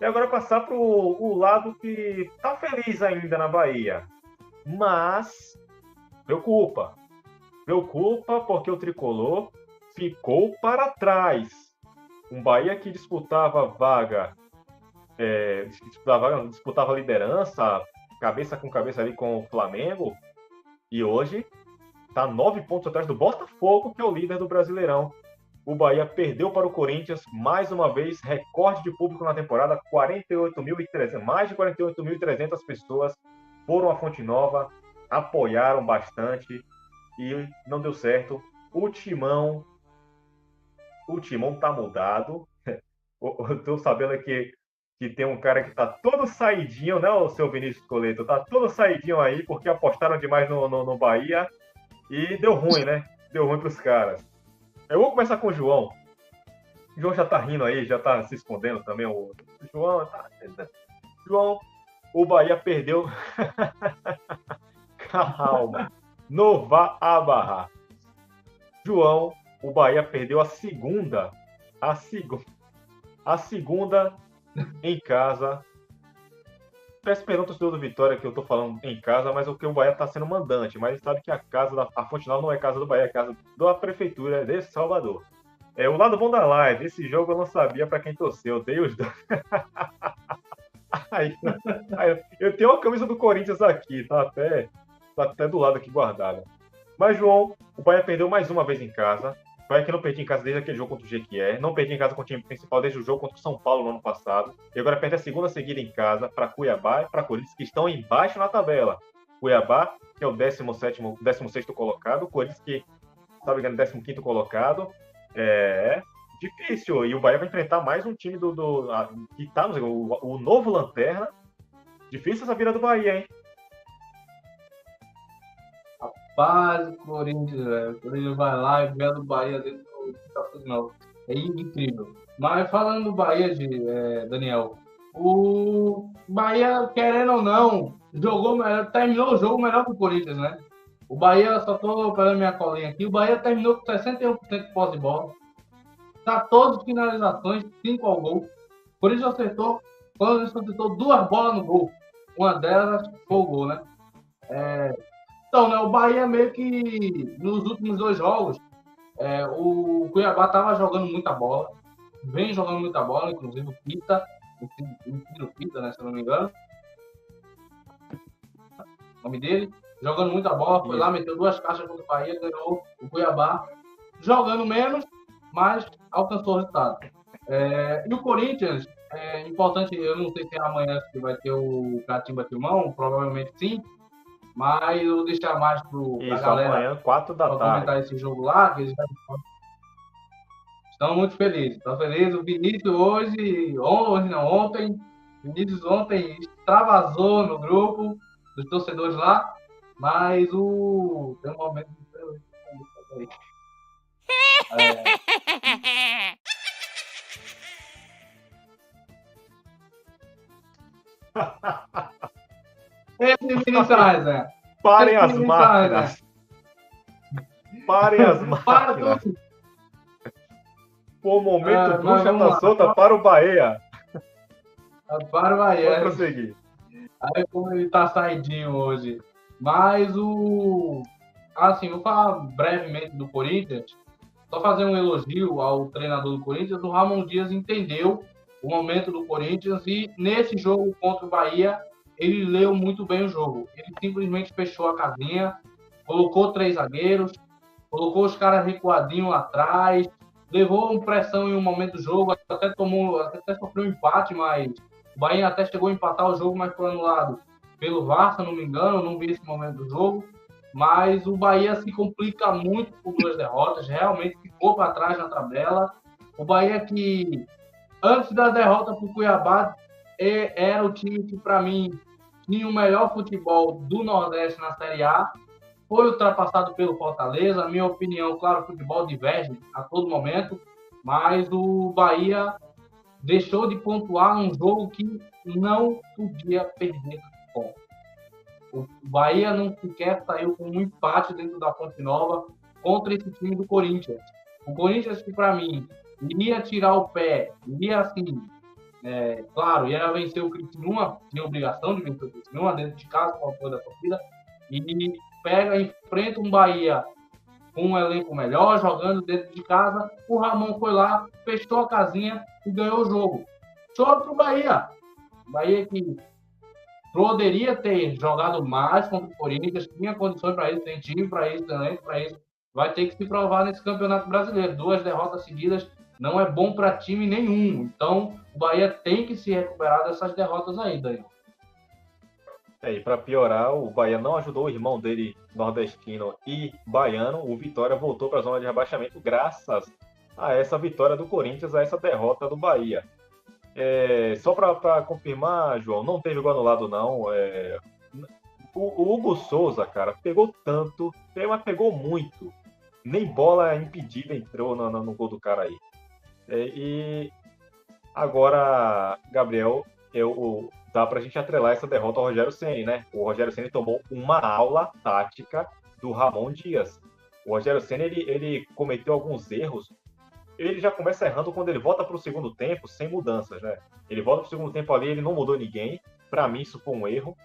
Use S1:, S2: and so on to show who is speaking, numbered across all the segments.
S1: E agora passar para o lado que tá feliz ainda na Bahia. Mas preocupa. Preocupa porque o tricolor ficou para trás. Um Bahia que disputava vaga, disputava liderança, cabeça com cabeça ali com o Flamengo, e hoje está 9 pontos atrás do Botafogo, que é o líder do Brasileirão. O Bahia perdeu para o Corinthians, mais uma vez, recorde de público na temporada, 48.300, mais de 48.300 pessoas foram à Fonte Nova, apoiaram bastante e não deu certo. O Timão tá mudado. Eu tô sabendo que tem um cara que tá todo saidinho, né, o seu Vinícius Coleto? Tá todo saidinho aí porque apostaram demais no Bahia e deu ruim, né? Deu ruim pros caras. Eu vou começar com o João. O João já tá rindo aí, já tá se escondendo também. O João, João, o Bahia perdeu. Calma. Não vá abarrar. João, o Bahia perdeu a segunda em casa. Peço perdão ao torcedor do Vitória que eu tô falando em casa, mas é o Bahia tá sendo mandante. Mas sabe que a Fonte Nova não é casa do Bahia, é casa da Prefeitura de Salvador. É o lado bom da live. Esse jogo eu não sabia para quem torceu. Eu dei os dois. aí, eu tenho a camisa do Corinthians aqui, tá até do lado aqui guardada. Mas, João, o Bahia perdeu mais uma vez em casa. O Bahia que não perdia em casa desde aquele jogo contra o Jequié. Não perdia em casa com o time principal desde o jogo contra o São Paulo no ano passado. E agora perde a segunda seguida em casa para Cuiabá e para Corinthians, que estão embaixo na tabela. Cuiabá, que é o 16º colocado. Corinthians, que, se não me engano, 15º colocado. É difícil. E o Bahia vai enfrentar mais um time que tá o novo Lanterna. Difícil essa vida do Bahia, hein?
S2: Rapaz, o Corinthians, velho. O Corinthians vai lá e ganha do Bahia dentro do novo. É incrível. Mas falando do Bahia, Daniel, o Bahia, querendo ou não, jogou melhor, terminou o jogo melhor que o Corinthians, né? O Bahia, só tô pegando minha colinha aqui, o Bahia terminou com 61% de posse de bola. 14 finalizações, 5 ao gol. O Corinthians acertou 2 bolas no gol. Uma delas foi o gol, né? Então, né, o Bahia meio que nos últimos 2 jogos, o Cuiabá estava jogando muita bola, vem jogando muita bola, inclusive o Pita, né, se eu não me engano, o nome dele, jogando muita bola, foi lá, meteu 2 caixas contra o Bahia, ganhou o Cuiabá, jogando menos, mas alcançou o resultado. E o Corinthians, importante, eu não sei se é amanhã que vai ter o Catimba Timão, provavelmente sim, mas eu vou deixar mais para a galera
S1: amanhã, 4 da tarde.
S2: Comentar esse jogo lá, que eles estão muito felizes. Estão felizes. O Vinícius ontem, Vinícius ontem extravasou no grupo dos torcedores lá, mas tem um momento de Esse Vinícius, né?
S1: Parem as máquinas. Parem as máquinas. O momento bruxa tá solta para o Bahia.
S2: Para o Bahia.
S1: Vamos prosseguir.
S2: Aí como ele tá saidinho hoje. Mas assim, vou falar brevemente do Corinthians. Só fazer um elogio ao treinador do Corinthians. O Ramon Dias entendeu o momento do Corinthians e nesse jogo contra o Bahia ele leu muito bem o jogo. Ele simplesmente fechou a casinha, colocou 3 zagueiros, colocou os caras recuadinhos lá atrás, levou uma pressão em um momento do jogo, até sofreu um empate, mas o Bahia até chegou a empatar o jogo, mas foi anulado pelo VAR, se eu não me engano, eu não vi esse momento do jogo. Mas o Bahia se complica muito por 2 derrotas, realmente ficou para trás na tabela. O Bahia que, antes da derrota para o Cuiabá, era o time que, para mim, tinha o melhor futebol do Nordeste na Série A, foi ultrapassado pelo Fortaleza. Na minha opinião, claro, o futebol diverge a todo momento, mas o Bahia deixou de pontuar um jogo que não podia perder ponto. O Bahia não sequer saiu com um empate dentro da Fonte Nova contra esse time do Corinthians. O Corinthians, que para mim, iria tirar o pé, iria assim, Claro, ia vencer o Criciúma, tinha obrigação de vencer o Criciúma dentro de casa, com o apoio da torcida, e enfrenta um Bahia com um elenco melhor, jogando dentro de casa. O Ramon foi lá, fechou a casinha e ganhou o jogo. Show pro Bahia! Bahia que poderia ter jogado mais contra o Corinthians, tinha condições para isso, tem time para isso, talento para isso. Vai ter que se provar nesse Campeonato Brasileiro. 2 derrotas seguidas não é bom para time nenhum. Então, o Bahia tem que se recuperar dessas derrotas aí, Daniel.
S1: E para piorar, o Bahia não ajudou o irmão dele, nordestino e baiano. O Vitória voltou para a zona de rebaixamento graças a essa vitória do Corinthians, a essa derrota do Bahia. Só para confirmar, João, não teve gol anulado, não. O Hugo Souza, cara, pegou tanto, mas pegou muito. Nem bola impedida entrou no gol do cara aí. E agora, Gabriel, dá pra gente atrelar essa derrota ao Rogério Ceni, né? O Rogério Ceni tomou uma aula tática do Ramon Dias. O Rogério Ceni, ele cometeu alguns erros. Ele já começa errando quando ele volta para o segundo tempo, sem mudanças, né? Ele volta para o segundo tempo ali, ele não mudou ninguém. Para mim, isso foi um erro.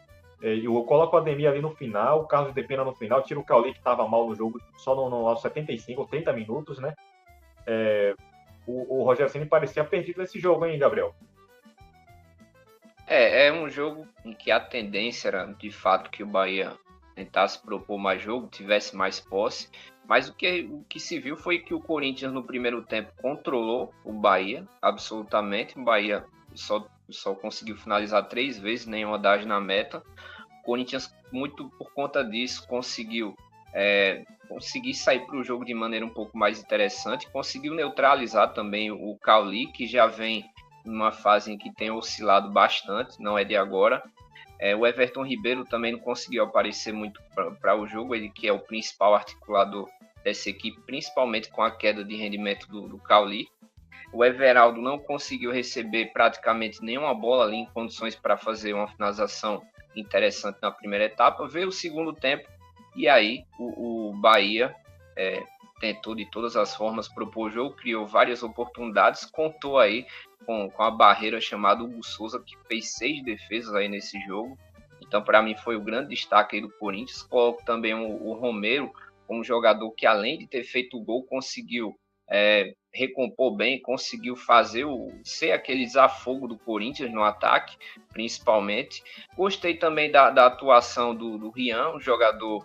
S1: Eu coloco o Ademir ali no final, o Carlos de Pena no final, tira o Cauli, que estava mal no jogo, só aos 75 ou 30 minutos, né? O Rogério Ceni parecia perdido nesse jogo, hein, Gabriel?
S3: É um jogo em que a tendência era, de fato, que o Bahia tentasse propor mais jogo, tivesse mais posse, mas o que se viu foi que o Corinthians no primeiro tempo controlou o Bahia, absolutamente. O Bahia só conseguiu finalizar 3 vezes, nenhuma das na meta. O Corinthians, muito por conta disso, conseguir sair para o jogo de maneira um pouco mais interessante, conseguiu neutralizar também o Cauli, que já vem numa fase em que tem oscilado bastante, não é de agora. O Everton Ribeiro também não conseguiu aparecer muito para o jogo, ele que é o principal articulador dessa equipe, principalmente com a queda de rendimento do Cauli. O Everaldo não conseguiu receber praticamente nenhuma bola ali em condições para fazer uma finalização interessante na primeira etapa. Veio o segundo tempo e aí o Bahia tentou de todas as formas propor o jogo, criou várias oportunidades, contou aí com a barreira chamada Hugo Souza, que fez 6 defesas aí nesse jogo. Então, para mim, foi o grande destaque aí do Corinthians. Coloco também o Romero como jogador que, além de ter feito o gol, conseguiu recompor bem, conseguiu ser aquele desafogo do Corinthians no ataque, principalmente. Gostei também da atuação do Rian, um jogador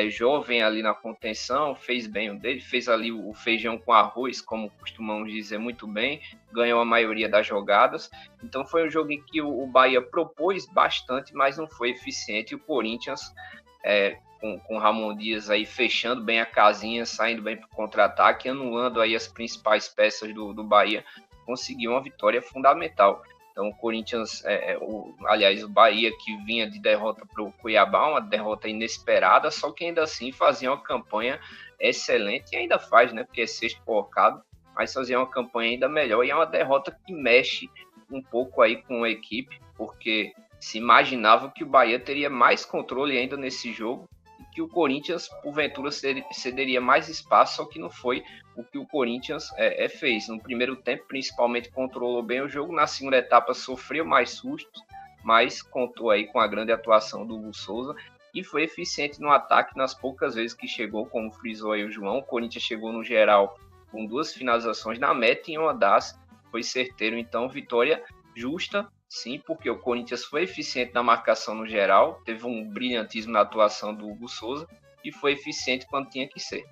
S3: jovem ali na contenção, fez bem o dele, fez ali o feijão com arroz, como costumamos dizer muito bem, ganhou a maioria das jogadas. Então foi um jogo em que o Bahia propôs bastante, mas não foi eficiente. E o Corinthians, com o Ramon Dias aí fechando bem a casinha, saindo bem para o contra-ataque, anulando aí as principais peças do Bahia, conseguiu uma vitória fundamental. Então, o Corinthians, aliás, o Bahia, que vinha de derrota para o Cuiabá, uma derrota inesperada, só que ainda assim fazia uma campanha excelente, e ainda faz, né? Porque é sexto colocado, mas fazia uma campanha ainda melhor, e é uma derrota que mexe um pouco aí com a equipe, porque se imaginava que o Bahia teria mais controle ainda nesse jogo, e que o Corinthians, porventura, cederia mais espaço, só que não foi o que o Corinthians fez. No primeiro tempo, principalmente, controlou bem o jogo. Na segunda etapa, sofreu mais sustos, mas contou aí com a grande atuação do Hugo Souza e foi eficiente no ataque nas poucas vezes que chegou, como frisou aí o João. O Corinthians chegou no geral com 2 finalizações na meta e uma das foi certeiro. Então, vitória justa, sim, porque o Corinthians foi eficiente na marcação no geral, teve um brilhantismo na atuação do Hugo Souza e foi eficiente quando tinha que ser.